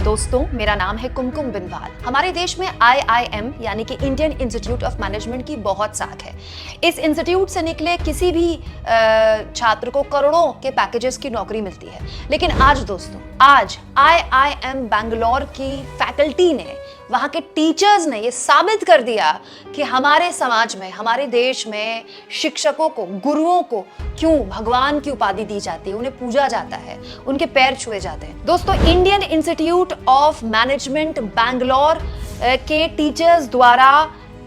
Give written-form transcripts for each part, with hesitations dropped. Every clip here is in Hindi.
दोस्तों, मेरा नाम है कुमकुम बिनवाल। हमारे देश में IIM यानी कि इंडियन इंस्टीट्यूट ऑफ मैनेजमेंट की बहुत साख है। इस इंस्टीट्यूट से निकले किसी भी छात्र को करोड़ों के पैकेजेस की नौकरी मिलती है। लेकिन आज दोस्तों, आज IIM बैंगलोर की फैकल्टी ने, वहाँ के टीचर्स ने ये साबित कर दिया कि हमारे समाज में, हमारे देश में शिक्षकों को, गुरुओं को क्यों भगवान की उपाधि दी जाती है, उन्हें पूजा जाता है, उनके पैर छुए जाते हैं। दोस्तों, Indian institute of management Bangalore के टीचर्स द्वारा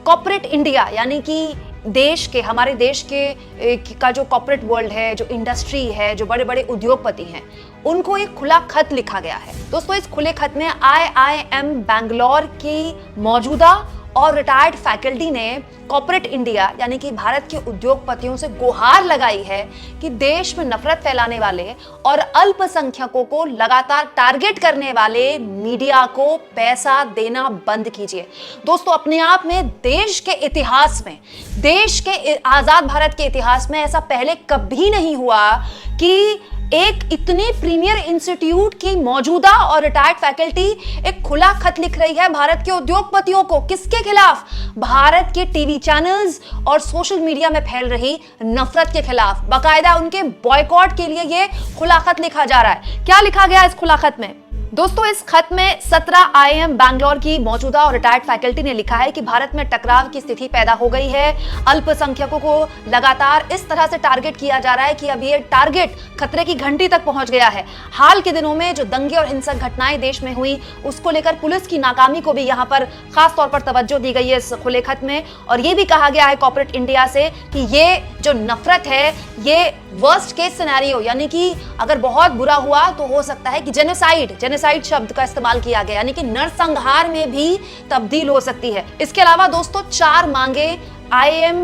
कॉर्पोरेट इंडिया यानी कि देश के, हमारे देश के का जो कॉर्पोरेट वर्ल्ड है, जो इंडस्ट्री है, जो बड़े बड़े उद्योगपति हैं, उनको एक खुला खत लिखा गया है। दोस्तों, इस खुले खत में IIM बैंगलोर की मौजूदा और रिटायर्ड फैकल्टी ने कॉर्पोरेट इंडिया यानी कि भारत के उद्योगपतियों से गुहार लगाई है कि देश में नफरत फैलाने वाले और अल्पसंख्यकों को लगातार टारगेट करने वाले मीडिया को पैसा देना बंद कीजिए। दोस्तों, अपने आप में देश के इतिहास में, देश के आजाद भारत के इतिहास में ऐसा पहले कभी नहीं हुआ कि एक इतने प्रीमियर इंस्टीट्यूट की मौजूदा और रिटायर्ड फैकल्टी एक खुला खत लिख रही है भारत के उद्योगपतियों को। किसके खिलाफ? भारत के टीवी चैनल्स और सोशल मीडिया में फैल रही नफरत के खिलाफ। बाकायदा उनके बॉयकॉट के लिए यह खुला खत लिखा जा रहा है। क्या लिखा गया इस खुला खत में? दोस्तों, इस खत में 17 IIM बैंगलोर की मौजूदा और रिटायर्ड फैकल्टी ने लिखा है कि भारत में टकराव की स्थिति पैदा हो गई है। अल्पसंख्यकों को लगातार इस तरह से टारगेट किया जा रहा है कि अब ये टारगेट खतरे की घंटी तक पहुंच गया है। हाल के दिनों में जो दंगे और हिंसक घटनाएं देश में हुई, उसको लेकर पुलिस की नाकामी को भी यहाँ पर खास तौर पर तवज्जो दी गई है इस खुले खत में। और ये भी कहा गया है कॉर्पोरेट इंडिया से कि ये जो नफरत है, ये वर्स्ट केस सिनेरियो यानी कि अगर बहुत बुरा हुआ तो हो सकता है कि जेनोसाइड शब्द का इस्तेमाल किया गया यानी कि नरसंहार में भी तब्दील हो सकती है। इसके अलावा दोस्तों, 4 मांगे IIM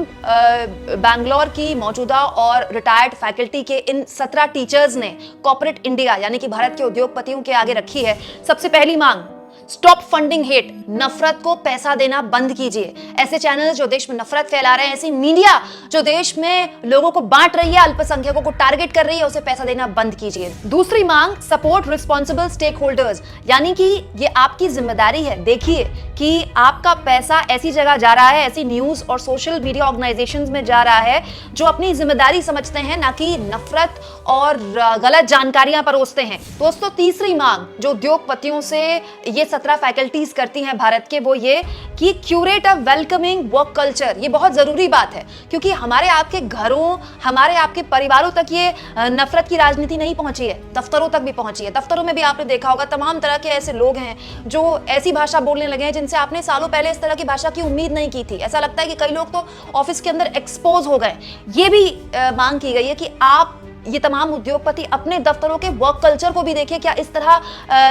बैंगलोर की मौजूदा और रिटायर्ड फैकल्टी के इन 17 टीचर्स ने कॉर्पोरेट इंडिया यानी कि भारत के उद्योगपतियों के आगे रखी है। सबसे पहली मांग, स्टॉप फंडिंग हेट, नफरत को पैसा देना बंद कीजिए। ऐसे चैनल जो देश में नफरत फैला रहे हैं, ऐसी मीडिया जो देश में लोगों को बांट रही है, अल्पसंख्यकों को टारगेट कर रही है, उसे पैसा देना बंद कीजिए। दूसरी मांग, सपोर्ट रिस्पॉन्सिबल स्टेक होल्डर्स, यानी कि ये आपकी जिम्मेदारी है। देखिए कि आपका पैसा ऐसी जगह जा रहा है, ऐसी न्यूज और सोशल मीडिया ऑर्गेनाइजेशंस में जा रहा है जो अपनी जिम्मेदारी समझते हैं, ना कि नफरत और गलत जानकारियां परोसते हैं। दोस्तों, तीसरी मांग जो उद्योगपतियों से ये 17 फैकल्टीज करती हैं भारत के, वो ये कि क्यूरेट अ वेलकमिंग वर्क कल्चर। ये बहुत जरूरी बात है क्योंकि हमारे आपके घरों, हमारे आपके परिवारों तक ये नफरत की राजनीति नहीं पहुंची है, दफ्तरों तक भी पहुंची है। दफ्तरों में भी आपने देखा होगा तमाम तरह के ऐसे लोग हैं जो ऐसी भाषा बोलने लगे हैं जिनसे आपने सालों पहले इस तरह की भाषा की उम्मीद नहीं की थी। ऐसा लगता है कि कई लोग तो ऑफिस के अंदर एक्सपोज हो गए। ये भी मांग की गई है कि आप, ये तमाम उद्योगपति, अपने दफ्तरों के वर्क कल्चर को भी देखिए, क्या इस तरह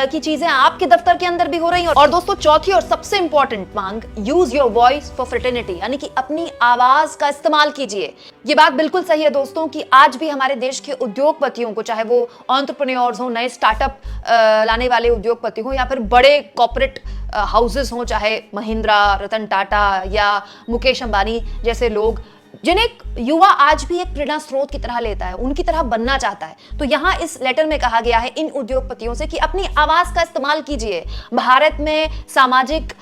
की चीजें आपके दफ्तर के अंदर भी हो रही हैं। और दोस्तों, चौथी और सबसे इंपॉर्टेंट मांग, use your voice for fraternity, यानी कि अपनी आवाज का इस्तेमाल कीजिए। ये बात बिल्कुल सही है दोस्तों कि आज भी हमारे देश के उद्योगपतियों को, चाहे वो एंटरप्रेन्योर्स हो, नए स्टार्टअप लाने वाले उद्योगपति हो, या फिर बड़े कॉर्पोरेट हाउसेस हो, चाहे महिंद्रा, रतन टाटा या मुकेश अंबानी जैसे लोग, जिन्हें युवा आज भी एक प्रेरणा स्रोत की तरह लेता है, उनकी तरह बनना चाहता है। तो यहाँ इस लेटर में कहा गया है इन उद्योगपतियों से कि अपनी आवाज का इस्तेमाल कीजिए। भारत में सामाजिक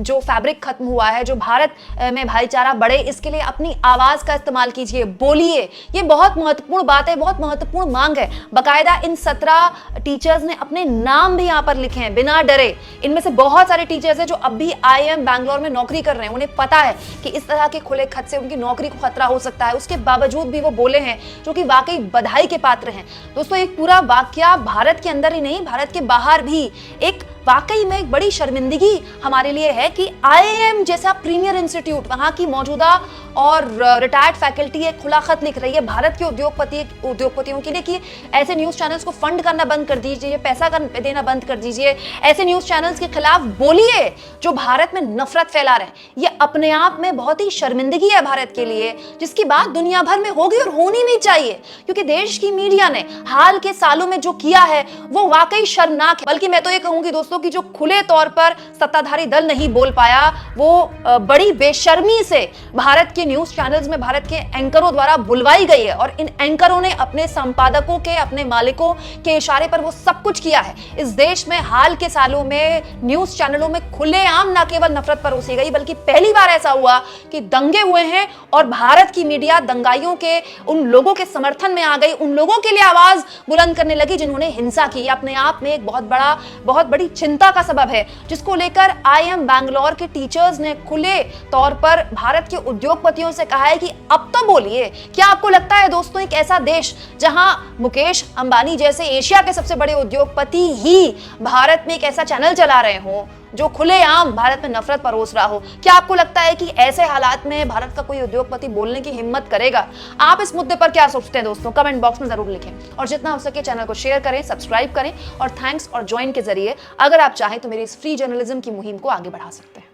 जो फैब्रिक खत्म हुआ है, जो भारत में भाईचारा बढ़े, इसके लिए अपनी आवाज का इस्तेमाल कीजिए, बोलिए। ये बहुत महत्वपूर्ण बात है, बहुत महत्वपूर्ण मांग है। बाकायदा इन 17 टीचर्स ने अपने नाम भी यहाँ पर लिखे हैं बिना डरे। इनमें से बहुत सारे टीचर्स हैं जो अब भी IIM बैंगलोर में नौकरी कर रहे हैं। उन्हें पता है कि इस तरह के खुले खत से उनकी नौकरी को खतरा हो सकता है, उसके बावजूद भी वो बोले हैं, जो कि वाकई बधाई के पात्र हैं। दोस्तों, एक पूरा वाकया भारत के अंदर ही नहीं, भारत के बाहर भी एक वाकई में एक बड़ी शर्मिंदगी हमारे लिए है कि IIM जैसा प्रीमियर इंस्टीट्यूट, वहां की मौजूदा और रिटायर्ड फैकल्टी एक खुला खत लिख रही है भारत के उद्योगपतियों के लिए कि ऐसे न्यूज चैनल्स को फंड करना बंद कर दीजिए, पैसा देना बंद कर दीजिए, ऐसे न्यूज चैनल्स के खिलाफ बोलिए जो भारत में नफरत फैला रहे हैं। ये अपने आप में बहुत ही शर्मिंदगी है भारत के लिए, जिसकी बात दुनिया भर में होगी और होनी भी चाहिए, क्योंकि देश की मीडिया ने हाल के सालों में जो किया है वो वाकई शर्मनाक है। बल्कि मैं तो ये कहूंगी दोस्तों कि जो खुले तौर पर सत्ताधारी दल नहीं बोल पाया, वो बड़ी बेशर्मी से भारत के न्यूज चैनल्स में भारत के एंकरों द्वारा बुलवाई गई है और इन एंकरों ने अपने संपादकों के, अपने मालिकों के इशारे पर वो सब कुछ किया है। इस देश में हाल के सालों में न्यूज चैनलों में खुलेआम न केवल नफरत परोसी गई, बल्कि पहली बार ऐसा हुआ कि दंगे हुए हैं और भारत की मीडिया दंगाइयों के, उन लोगों के समर्थन में आ गई, उन लोगों के लिए आवाज बुलंद करने लगी जिन्होंने हिंसा की। अपने आप में एक बहुत बड़ी चिंता का सबब है, जिसको लेकर IIM बैंगलोर के टीचर्स ने खुले तौर पर भारत के उद्योगपतियों से कहा है कि अब तो बोलिए, क्या आपको लगता है दोस्तों एक ऐसा देश जहां मुकेश अंबानी जैसे एशिया के सबसे बड़े उद्योगपति ही भारत में एक ऐसा चैनल चला रहे हो जो खुलेआम भारत में नफरत परोस रहा हो, क्या आपको लगता है कि ऐसे हालात में भारत का कोई उद्योगपति बोलने की हिम्मत करेगा? आप इस मुद्दे पर क्या सोचते हैं दोस्तों? कमेंट बॉक्स में जरूर लिखें और जितना हो सके चैनल को शेयर करें, सब्सक्राइब करें और थैंक्स और ज्वाइन के जरिए अगर आप चाहें तो मेरी इस फ्री जर्नलिज्म की मुहिम को आगे बढ़ा सकते हैं।